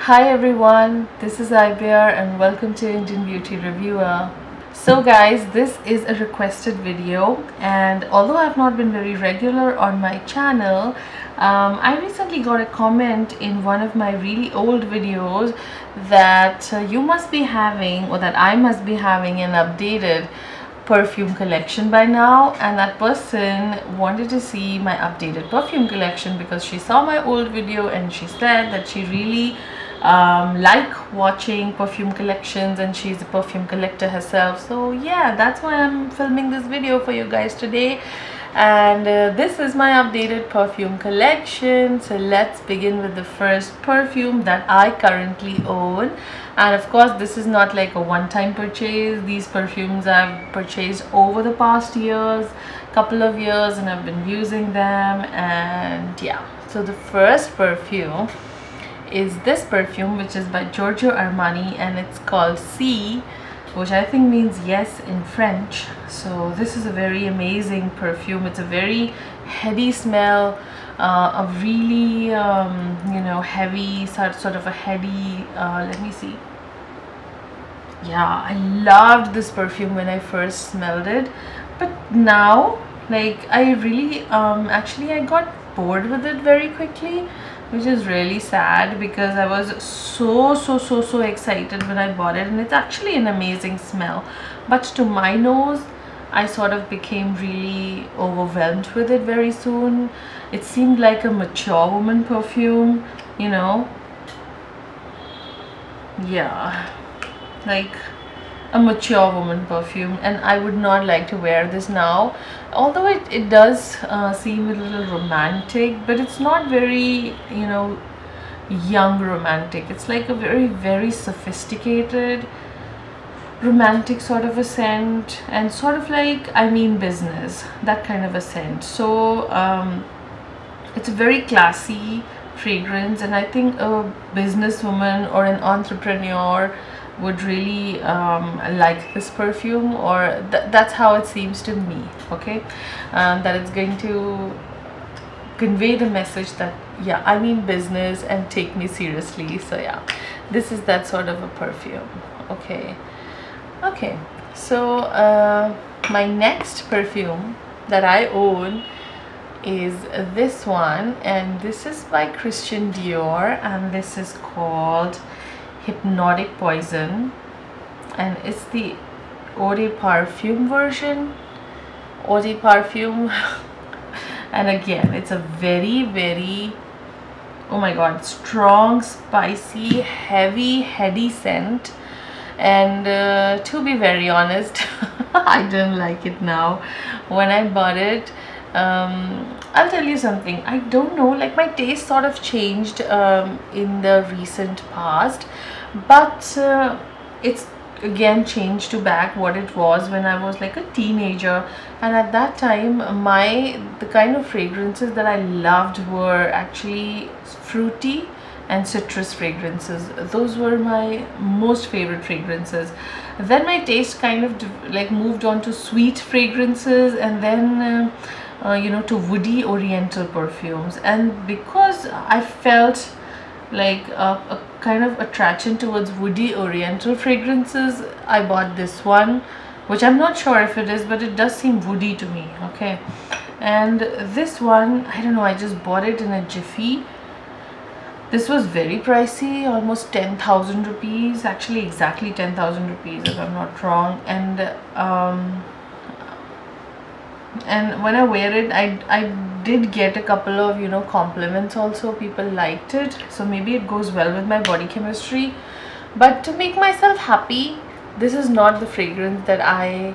Hi everyone, this is Ibr and welcome to Indian Beauty Reviewer. So guys, this is a requested video, and although I've not been very regular on my channel, I recently got a comment in one of my really old videos that you must be having, or that I must be having, an updated perfume collection by now, and that person wanted to see my updated perfume collection because she saw my old video and she said that she really like watching perfume collections and she's a perfume collector herself. So yeah, that's why I'm filming this video for you guys today, and this is my updated perfume collection. So let's begin with the first perfume that I currently own. And of course, this is not like a one-time purchase. These perfumes I've purchased over the past couple of years, and I've been using them. And yeah, so the first perfume is this perfume, which is by Giorgio Armani, and it's called C, which I think means yes in French. So this is a very amazing perfume. It's a very heady smell, a really heavy sort of a heady, let me see. Yeah, I loved this perfume when I first smelled it, but now, like, I really actually I got bored with it very quickly, which is really sad because I was so excited when I bought it, and it's actually an amazing smell, but to my nose I sort of became really overwhelmed with it very soon. It seemed like a mature woman perfume, you know. Yeah, like a mature woman perfume, and I would not like to wear this now, although it does seem a little romantic, but it's not very, young romantic. It's like a very sophisticated romantic sort of a scent, and sort of like, I mean business, that kind of a scent. So it's a very classy fragrance, and I think a businesswoman or an entrepreneur would really like this perfume, or that's how it seems to me. Okay, that it's going to convey the message that, yeah, I mean business and take me seriously. So yeah, this is that sort of a perfume. Okay, so my next perfume that I own is this one, and this is by Christian Dior, and this is called Hypnotic Poison, and it's the Eau de Parfum version. Eau de Parfum and again, it's a very, oh my god, strong, spicy, heavy, heady scent. And to be very honest, I don't like it now. When I bought it, I'll tell you something, I don't know, like my taste sort of changed in the recent past, but it's again changed to back what it was when I was like a teenager. And at that time, the kind of fragrances that I loved were actually fruity and citrus fragrances. Those were my most favorite fragrances. Then my taste kind of like moved on to sweet fragrances, and then to woody oriental perfumes. And because I felt like a kind of attraction towards woody oriental fragrances, I bought this one, which I'm not sure if it is, but it does seem woody to me. Okay, and this one, I don't know, I just bought it in a jiffy. This was very pricey, almost 10,000 rupees, actually exactly 10,000 rupees if I'm not wrong. And when I wear it, I did get a couple of compliments also. People liked it, so maybe it goes well with my body chemistry. But to make myself happy, this is not the fragrance that I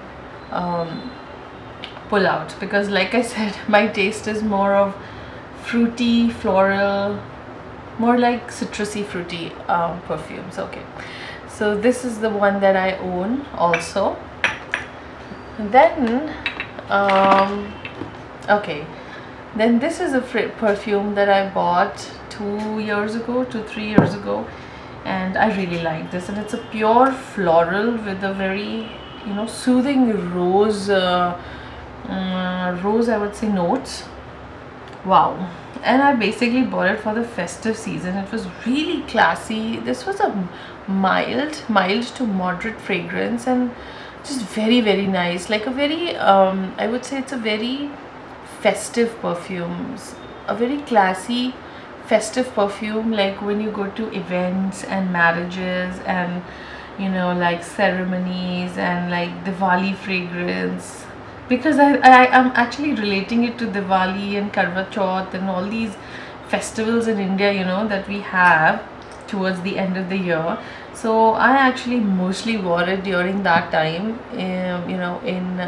pull out, because like I said, my taste is more of fruity, floral, more like citrusy, fruity perfumes. Okay, so this is the one that I own also. Then then this is a perfume that I bought 3 years ago, and I really like this. And it's a pure floral with a very soothing rose, I would say, notes. Wow, And I basically bought it for the festive season. It was really classy. This was a mild to moderate fragrance, and just very, very nice. Like a very, I would say it's a very festive perfumes, a very classy festive perfume, like when you go to events and marriages and like ceremonies and like Diwali fragrance, because I am actually relating it to Diwali and Karwa Chauth and all these festivals in India, that we have towards the end of the year. So I actually mostly wore it during that time, in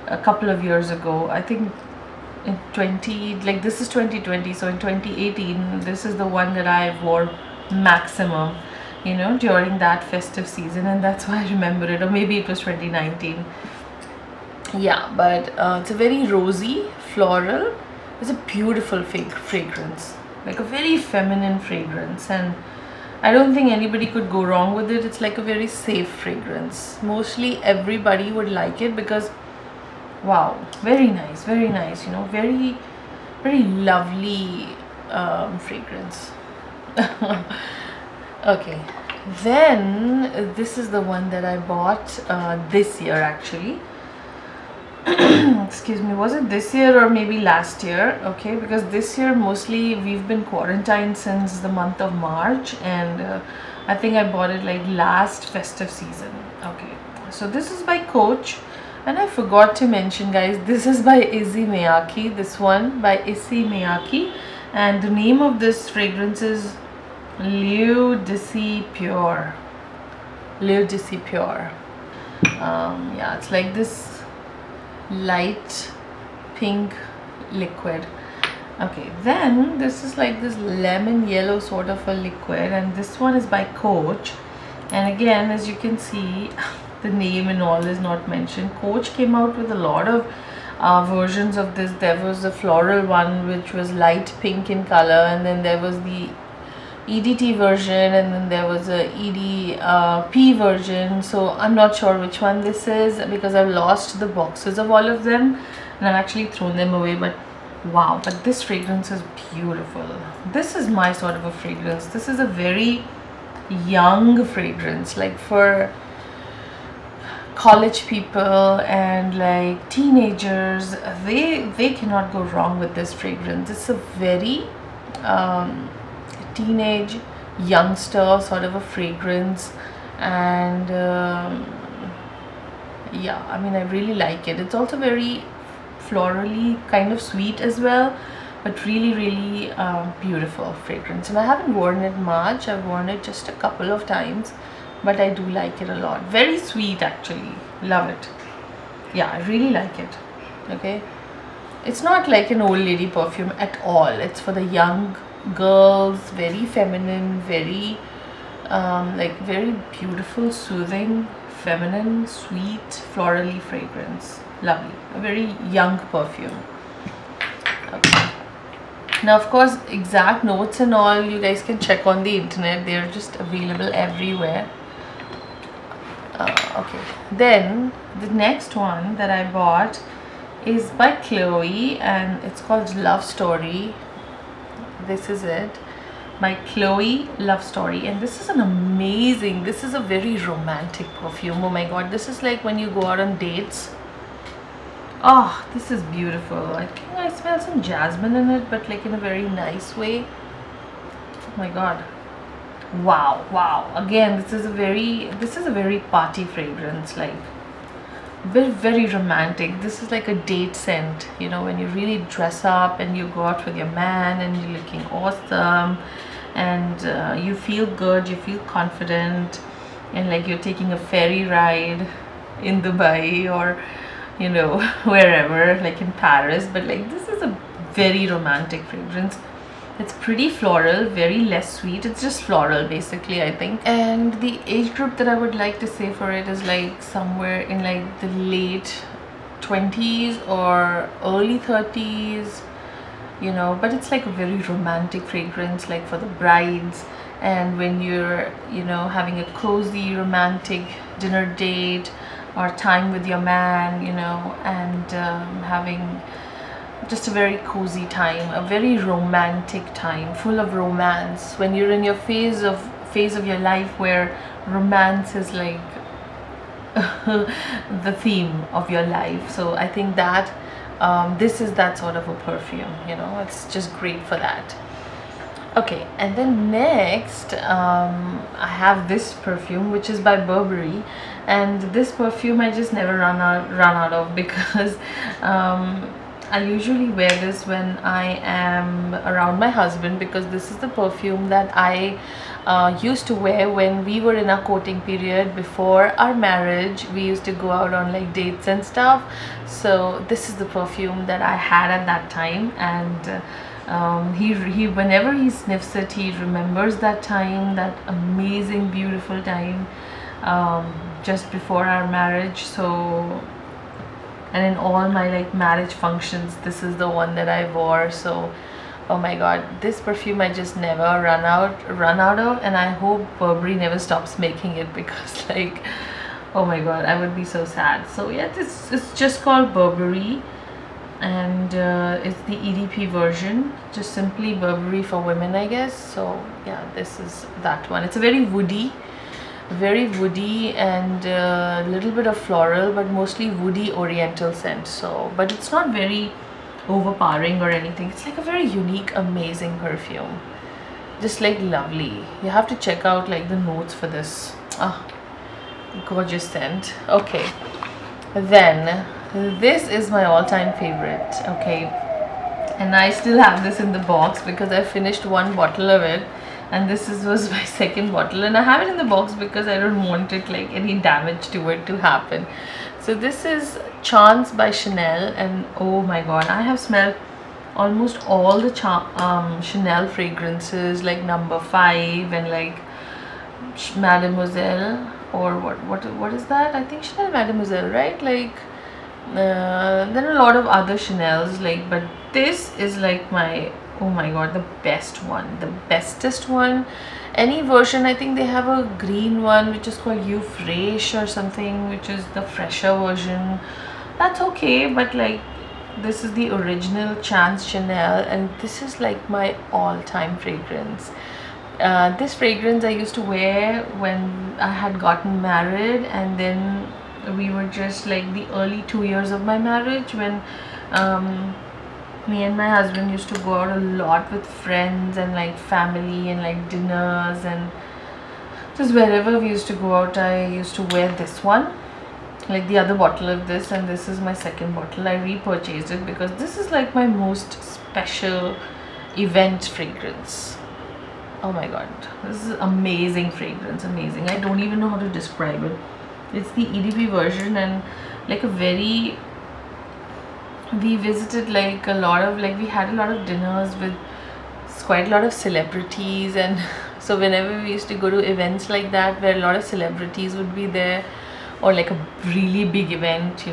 a couple of years ago. I think in 20, like this is 2020, so in 2018 this is the one that I wore maximum, during that festive season, and that's why I remember it. Or maybe it was 2019. Yeah, but it's a very rosy floral. It's a beautiful fragrance, like a very feminine fragrance, and I don't think anybody could go wrong with it. It's like a very safe fragrance. Mostly everybody would like it because, wow, very nice, very, very lovely fragrance. Okay, then this is the one that I bought this year actually. Excuse me, was it this year or maybe last year? Okay, because this year mostly we've been quarantined since the month of March, and I think I bought it like last festive season. Okay, so this is by Coach, and I forgot to mention, guys, this is by Issey Miyake. This one by Issey Miyake, and the name of this fragrance is L'Eau d'Issey Pure. L'Eau d'Issey Pure. Yeah, it's like this light pink liquid. Okay, then this is like this lemon yellow sort of a liquid, and this one is by Coach. And again, as you can see, the name and all is not mentioned. Coach came out with a lot of versions of this. There was the floral one which was light pink in color, and then there was the EDT version, and then there was a EDP version. So I'm not sure which one this is because I've lost the boxes of all of them and I've actually thrown them away. But wow, but this fragrance is beautiful. This is my sort of a fragrance. This is a very young fragrance, like for college people and like teenagers. They cannot go wrong with this fragrance. It's a very teenage youngster sort of a fragrance, and yeah, I mean, I really like it. It's also very florally, kind of sweet as well, but really, really beautiful fragrance. And I haven't worn it much. I've worn it just a couple of times, but I do like it a lot. Very sweet actually. Love it. Yeah, I really like it. Okay, it's not like an old lady perfume at all. It's for the young girls, very feminine, very like very beautiful, soothing, feminine, sweet, florally fragrance. Lovely. A very young perfume. Okay. Now, of course, exact notes and all you guys can check on the internet. They're just available everywhere. Okay, then the next one that I bought is by Chloe, and it's called Love Story. This is it, by Chloe, Love Story. And this is an amazing, this is a very romantic perfume. Oh my god, this is like when you go out on dates. Oh, this is beautiful. I think I smell some jasmine in it, but like in a very nice way. Oh my god, wow, wow. Again, this is a very party fragrance, like very, very romantic. This is like a date scent, when you really dress up and you go out with your man and you're looking awesome, and you feel good, you feel confident, and like you're taking a ferry ride in Dubai or wherever, like in Paris. But like, this is a very romantic fragrance. It's pretty floral, very less sweet. It's just floral basically, I think. And the age group that I would like to say for it is like somewhere in like the late 20s or early 30s, but it's like a very romantic fragrance, like for the brides, and when you're having a cozy romantic dinner date or time with your man, and having just a very cozy time, a very romantic time, full of romance. When you're in your phase of your life where romance is like the theme of your life. So I think that this is that sort of a perfume. It's just great for that. Okay, and then next, I have this perfume which is by Burberry, and this perfume I just never run out of because I usually wear this when I am around my husband, because this is the perfume that I used to wear when we were in our courting period before our marriage. We used to go out on like dates and stuff. So this is the perfume that I had at that time, and he whenever he sniffs it, he remembers that time, that amazing, beautiful time just before our marriage. So, and in all my like marriage functions, this is the one that I wore. So oh my god, this perfume I just never run out of, and I hope Burberry never stops making it, because like, oh my god, I would be so sad. So yeah, it's just called Burberry, and it's the EDP version, just simply Burberry for women, I guess. So yeah, this is that one. It's a very woody and a little bit of floral, but mostly woody oriental scent. So, but it's not very overpowering or anything. It's like a very unique, amazing perfume, just like lovely. You have to check out like the notes for this. Gorgeous scent. Okay, then this is my all-time favorite. Okay, and I still have this in the box because I finished one bottle of it, and was my second bottle, and I have it in the box because I don't want it like any damage to it to happen. So this is Chance by Chanel, and oh my god, I have smelled almost all the Chanel fragrances, like number 5 and like Mademoiselle, or what is that? I think Chanel Mademoiselle, right? Like there are a lot of other Chanels, like, but this is like my, oh my god, the best one, the bestest one. Any version, I think they have a green one which is called You Fresh or something, which is the fresher version. That's okay, but like, this is the original Chance Chanel, and this is like my all-time fragrance. This fragrance I used to wear when I had gotten married, and then we were just like the early 2 years of my marriage, when me and my husband used to go out a lot with friends and like family and like dinners, and just wherever we used to go out, I used to wear this one, like the other bottle of this, and this is my second bottle. I repurchased it because this is like my most special event fragrance. Oh my god, this is amazing fragrance, amazing. I don't even know how to describe it. It's the EDP version, and like we visited like a lot of, like, we had a lot of dinners with quite a lot of celebrities, and so whenever we used to go to events like that where a lot of celebrities would be there, or like a really big event,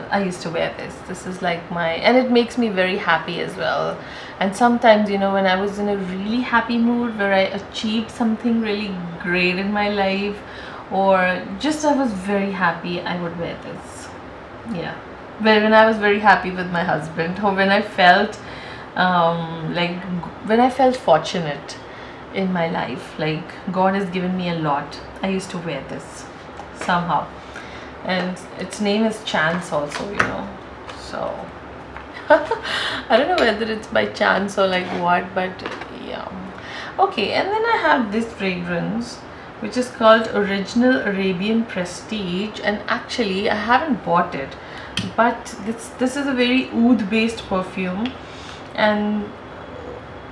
I used to wear this. This is like and it makes me very happy as well. And sometimes, when I was in a really happy mood where I achieved something really great in my life, or just I was very happy, I would wear this. Yeah, when I was very happy with my husband, or when I felt when I felt fortunate in my life, like God has given me a lot, I used to wear this somehow. And its name is Chance also, so I don't know whether it's by chance or like what, but yeah. Okay, and then I have this fragrance which is called Original Arabian Prestige, and actually I haven't bought it, but this is a very oud based perfume. And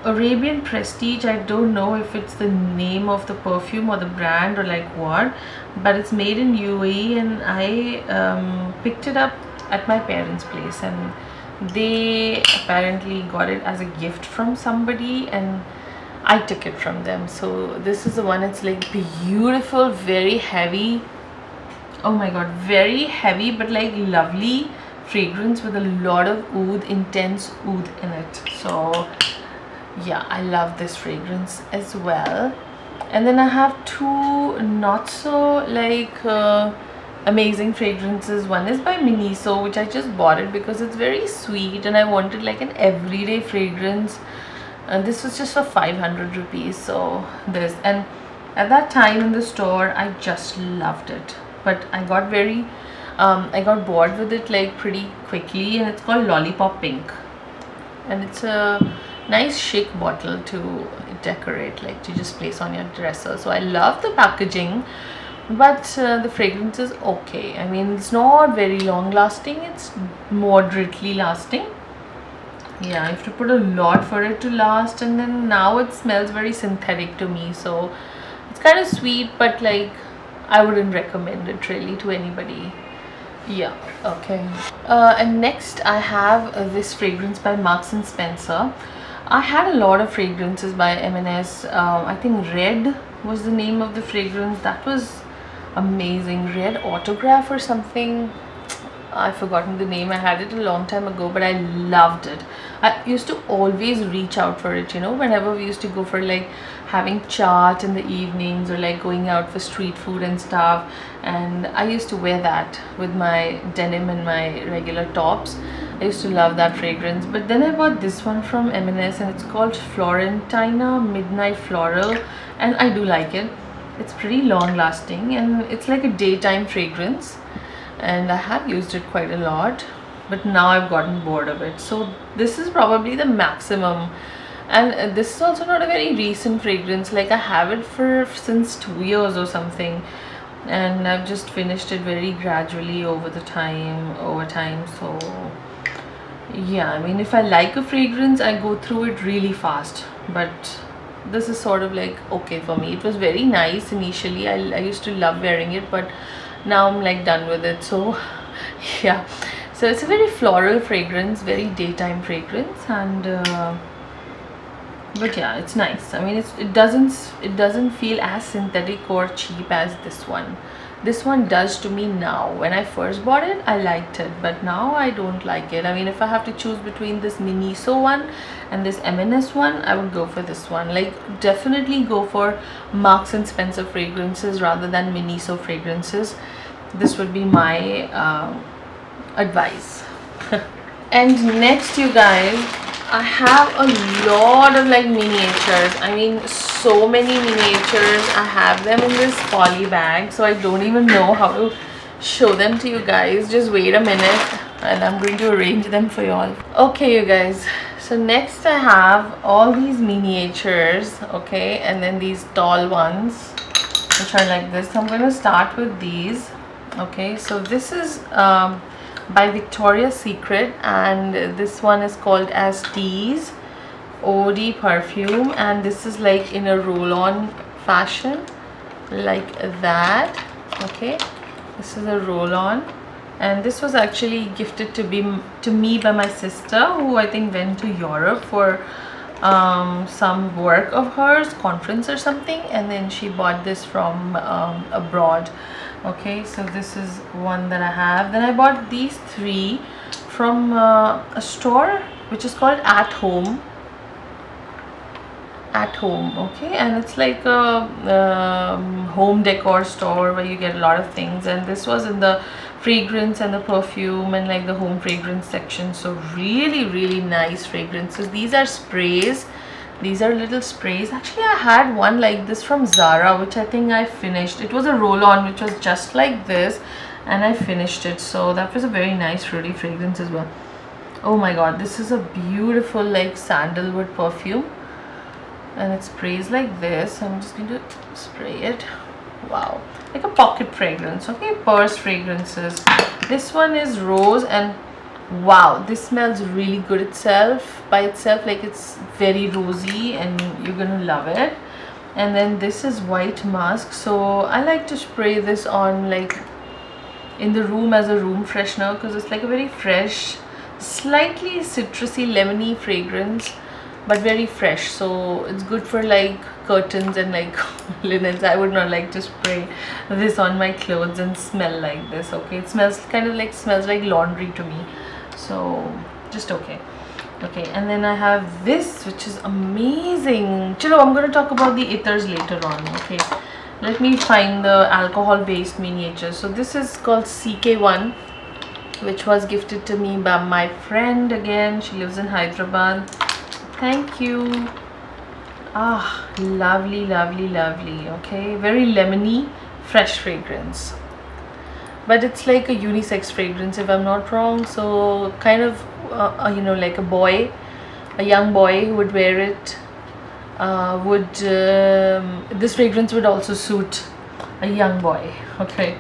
Arabian Prestige, I don't know if it's the name of the perfume or the brand or like what, but it's made in UAE, and I picked it up at my parents' place, and they apparently got it as a gift from somebody, and I took it from them. So this is the one. It's like beautiful, very heavy. Oh my god, very heavy, but like lovely fragrance with a lot of oud, intense oud in it. So yeah, I love this fragrance as well. And then I have two not so like amazing fragrances. One is by Miniso, which I just bought it because it's very sweet and I wanted like an everyday fragrance. And this was just for 500 rupees. So this, and at that time in the store I just loved it, but I got very I got bored with it like pretty quickly, and it's called Lollipop Pink, and it's a nice chic bottle to decorate, like to just place on your dresser. So I love the packaging, but the fragrance is okay. I mean, it's not very long lasting, it's moderately lasting. Yeah, I have to put a lot for it to last, and then now it smells very synthetic to me, so it's kind of sweet, but like I wouldn't recommend it really to anybody. Yeah, okay. And next I have this fragrance by Marks and Spencer. I had a lot of fragrances by M&S. I think Red was the name of the fragrance. That was amazing. Red Autograph or something. I've forgotten the name. I had it a long time ago, but I loved it. I used to always reach out for it, you know, whenever we used to go for like having chaat in the evenings or like going out for street food and stuff. And I used to wear that with my denim and my regular tops. I used to love that fragrance. But then I bought this one from M&S, and it's called Florentina Midnight Floral, and I do like it. It's pretty long lasting, and it's like a daytime fragrance, and I have used it quite a lot, but now I've gotten bored of it. So this is probably the maximum, and this is also not a very recent fragrance. Like I have it for since 2 years or something, and I've just finished it very gradually over time. So yeah, I mean, if I like a fragrance, I go through it really fast, but this is sort of like okay for me. It was very nice initially. I used to love wearing it, but now I'm like done with it. So yeah, so it's a very floral fragrance, very daytime fragrance, and but yeah, it's nice. I mean, it doesn't feel as synthetic or cheap as this one. This one does to me now. When I first bought it, I liked it, but now I don't like it. I mean, if I have to choose between this Miniso one and this M&S one, I would go for this one. Like definitely go for Marks and Spencer fragrances rather than Miniso fragrances. This would be my advice. And next, you guys, I have a lot of like miniatures. I mean, so many miniatures. I have them in this poly bag, so I don't even know how to show them to you guys. Just wait a minute and I'm going to arrange them for you all. Okay, you guys, so next I have all these miniatures, okay, and then these tall ones which are like this. So I'm going to start with these. Okay, so this is by Victoria's Secret, and this one is called as Tease OD perfume, and this is like in a roll-on fashion like that. Okay, this is a roll-on, and this was actually gifted to me by my sister, who I think went to Europe for some work of hers, conference or something, and then she bought this from abroad. Okay, so this is one that I have. Then I bought these three from a store which is called At Home. Okay, and it's like a home decor store where you get a lot of things, and this was in the fragrance and the perfume and like the home fragrance section. So really nice fragrances. These are sprays. These are little sprays. Actually, I had one like this from Zara, which I think I finished. It was a roll-on which was just like this, and I finished it. So that was a very nice fruity fragrance as well. Oh my god, this is a beautiful like sandalwood perfume, and it sprays like this. I'm just going to spray it. Wow, like a pocket fragrance. Okay, purse fragrances. This one is rose, and wow, this smells really good by itself. Like it's very rosy and you're gonna love it. And then this is white musk. So I like to spray this on like in the room as a room freshener, because it's like a very fresh, slightly citrusy lemony fragrance, but very fresh. So it's good for like curtains and like linens. I would not like to spray this on my clothes and smell like this. Okay, it smells like laundry to me, so just okay. And then I have this, which is amazing. Chalo, I'm going to talk about the ethers later on. Okay, Let me find the alcohol based miniature. So this is called CK1, which was gifted to me by my friend. Again, she lives in Hyderabad. Thank you. Ah, lovely, lovely, lovely. Okay, very lemony, fresh fragrance. But it's like a unisex fragrance, if I'm not wrong. So kind of, like a boy, a young boy who would wear it. Would This fragrance would also suit a young boy. Okay,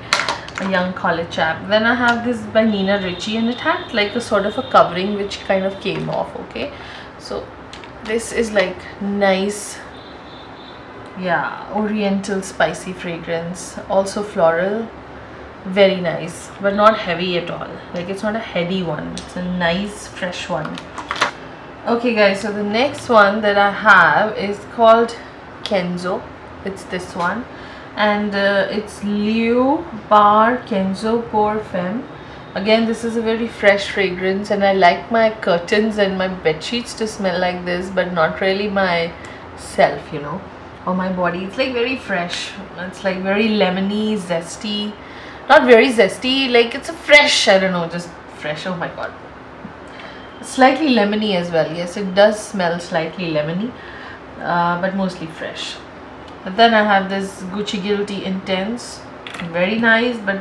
a young college chap. Then I have this by Nina Ricci, and it had like a sort of a covering which kind of came off. Okay, so this is like nice, yeah, oriental spicy fragrance, also floral, very nice, but not heavy at all. Like, it's not a heady one, it's a nice fresh one. Okay guys, so the next one that I have is called Kenzo. It's this one, and it's Liu Bar Kenzo Pour Femme. Again, this is a very fresh fragrance, and I like my curtains and my bed sheets to smell like this, but not really myself, or my body. It's like very fresh. It's like very lemony, zesty. Not very zesty, like it's a fresh, I don't know, just fresh. Oh my god. Slightly lemony as well. Yes, it does smell slightly lemony, but mostly fresh. But then I have this Gucci Guilty Intense. Very nice, but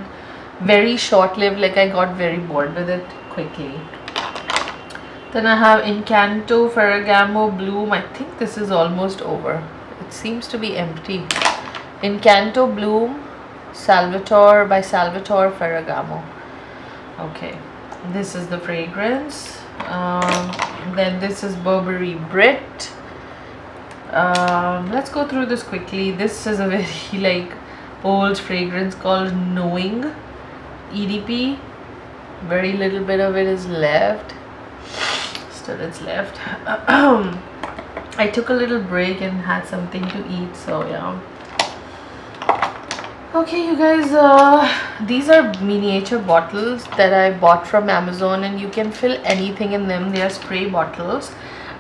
very short-lived. Like, I got very bored with it quickly. Then I have Incanto Ferragamo Bloom. I think this is almost over. It seems to be empty. Incanto Bloom Salvatore by Salvatore Ferragamo. Okay, this is the fragrance. Then this is Burberry Brit. Let's go through this quickly. This is a very like old fragrance called Knowing EDP. Very little bit of it is left. Still it's left. I took a little break and had something to eat, so yeah. Okay, you guys, these are miniature bottles that I bought from Amazon, and you can fill anything in them. They are spray bottles,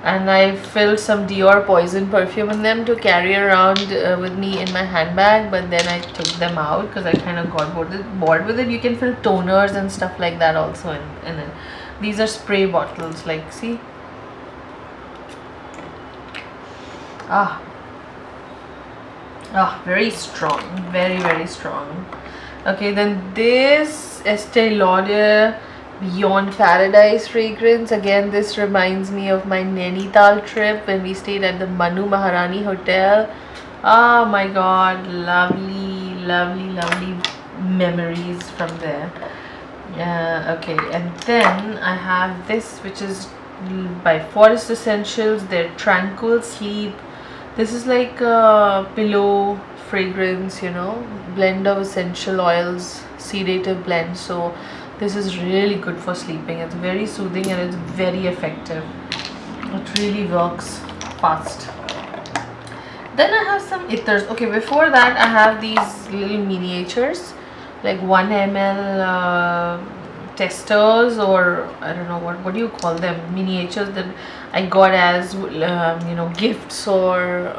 and I filled some Dior Poison perfume in them to carry around with me in my handbag, but then I took them out because I kind of got bored with it. You can fill toners and stuff like that also in it. These are spray bottles, like, see? Very strong, very, very strong. Okay, then this Estee Lauder Beyond Paradise fragrance. Again, this reminds me of my Nainital trip when we stayed at the Manu Maharani Hotel. Oh my god, lovely, lovely, lovely memories from there. Okay, and then I have this, which is by Forest Essentials, their Tranquil Sleep. This is like a pillow fragrance, blend of essential oils, sedative blend. So this is really good for sleeping. It's very soothing and it's very effective. It really works fast. Then I have some ethers. Okay, before that I have these little miniatures, like 1 ml testers, or I don't know what do you call them, miniatures that I got as gifts, or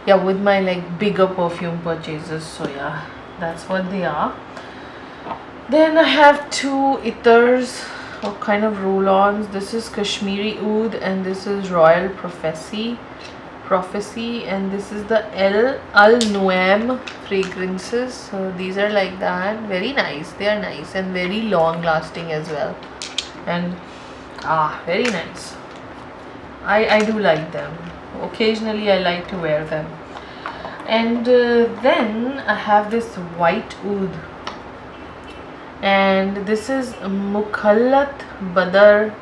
yeah, with my like bigger perfume purchases. So yeah, that's what they are. Then I have 2 ethers or kind of roll-ons. This is Kashmiri Oud and this is Royal Prophecy, and this is the Al Noam fragrances. So these are like that, very nice. They are nice and very long lasting as well, and very nice. I do like them. Occasionally I like to wear them. And then I have this white oud, and this is Mukhallat Badr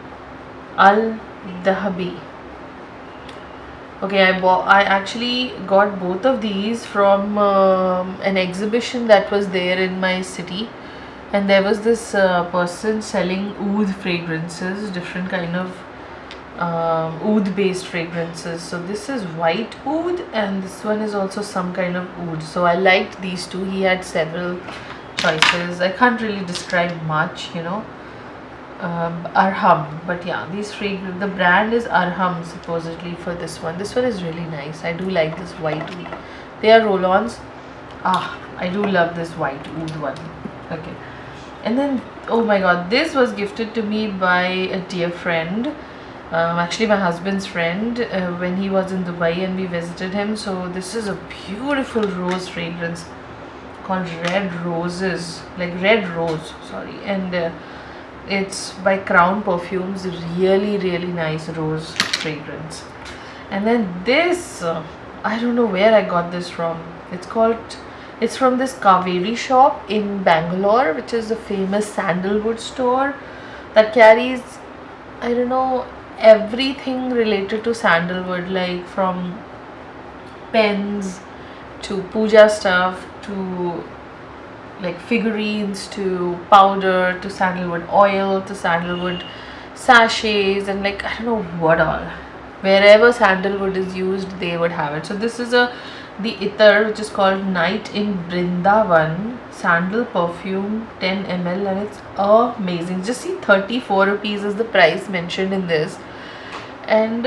Al Dahabi. Okay, I actually got both of these from an exhibition that was there in my city, and there was this person selling oud fragrances, different kind of oud based fragrances. So this is white oud and this one is also some kind of oud. So I liked these two. He had several choices. I can't really describe much, Arham, but yeah, the brand is Arham supposedly for this one. This one is really nice. I do like this white oud. They are roll-ons. I do love this white oud one. Okay. And then, oh my god, this was gifted to me by a dear friend. Actually, my husband's friend, when he was in Dubai and we visited him. So, this is a beautiful rose fragrance called Red Roses, like Red Rose, sorry. And it's by Crown Perfumes, really, really nice rose fragrance. And then this, I don't know where I got this from. It's from this Kaveri shop in Bangalore, which is a famous sandalwood store that carries, I don't know, everything related to sandalwood, like from pens to puja stuff to like figurines to powder to sandalwood oil to sandalwood sachets and like I don't know what all. Wherever sandalwood is used, they would have it. So this is the Ittar, which is called Night in Brindavan sandal perfume, 10 ml, and it's amazing. Just see, 34 rupees is the price mentioned in this. And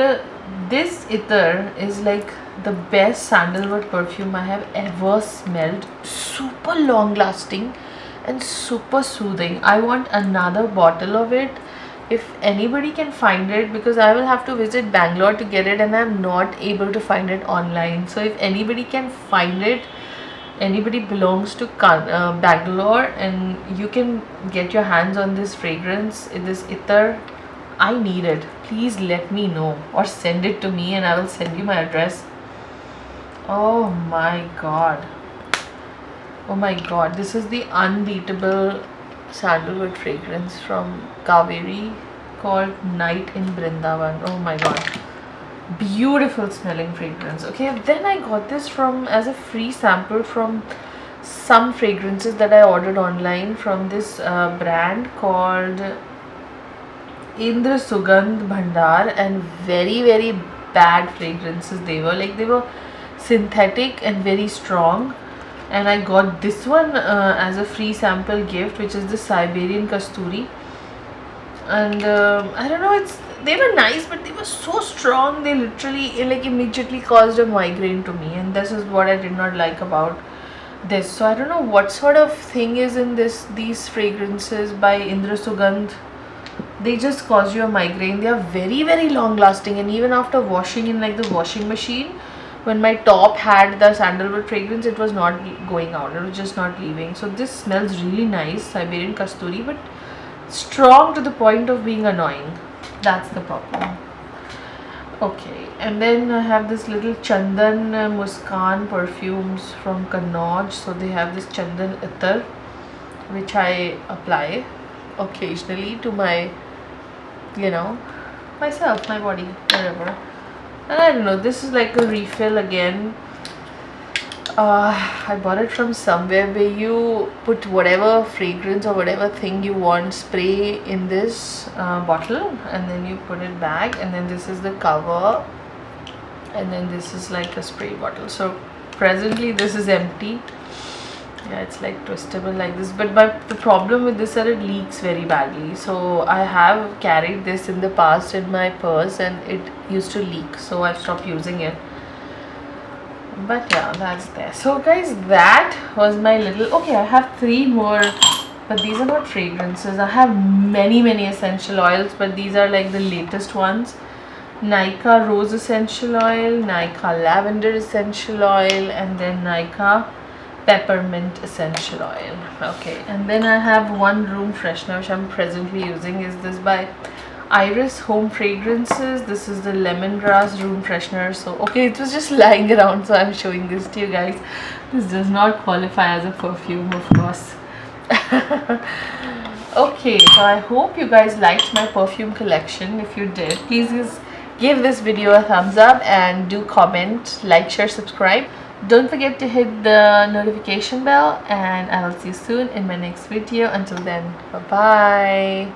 this Ittar is like the best sandalwood perfume I have ever smelled. Super long lasting and super soothing. I want another bottle of it if anybody can find it, because I will have to visit Bangalore to get it and I'm not able to find it online. So if anybody can find it, anybody belongs to Bangalore and you can get your hands on this fragrance, this Ittar, I need it. Please let me know or send it to me and I will send you my address. Oh my god. Oh my god. This is the unbeatable sandalwood fragrance from Kaveri called Night in Brindavan. Oh my god. Beautiful smelling fragrance. Okay, then I got this from as a free sample from some fragrances that I ordered online from this brand called Indra Sugandh Bhandar, and very, very bad fragrances they were. Like, they were synthetic and very strong. And I got this one as a free sample gift, which is the Siberian Kasturi. And I don't know, they were nice, but they were so strong, they literally like immediately caused a migraine to me, and this is what I did not like about this. So I don't know what sort of thing is in these fragrances by Indra Sugandh. They just cause you a migraine. They are very, very long lasting, and even after washing in like the washing machine, when my top had the sandalwood fragrance, it was not going out, it was just not leaving. So this smells really nice, Siberian Kasturi, but strong to the point of being annoying. That's the problem. Okay, and then I have this little Chandan Muskan perfumes from Kannauj. So they have this Chandan Ittar, which I apply occasionally to my, myself, my body, wherever. And I don't know, this is like a refill again. I bought it from somewhere where you put whatever fragrance or whatever thing you want, spray in this bottle, and then you put it back, and then this is the cover, and then this is like a spray bottle. So presently this is empty. Yeah, it's like twistable like this, but the problem with this is that it leaks very badly. So I have carried this in the past in my purse and it used to leak, so I've stopped using it. But yeah, that's there. So guys, that was my little, okay, I have 3 more, but these are not fragrances. I have many essential oils, but these are like the latest ones. Nykaa Rose Essential Oil, Nykaa Lavender Essential Oil, and then Nykaa Peppermint Essential Oil. Okay, and then I have one room freshener which I'm presently using. Is this by Iris Home Fragrances. This is the lemongrass room freshener. So okay, it was just lying around, so I'm showing this to you guys. This does not qualify as a perfume, of course. Okay, so I hope you guys liked my perfume collection. If you did, please give this video a thumbs up and do comment, like, share, subscribe. Don't forget to hit the notification bell, and I will see you soon in my next video. Until then, bye bye.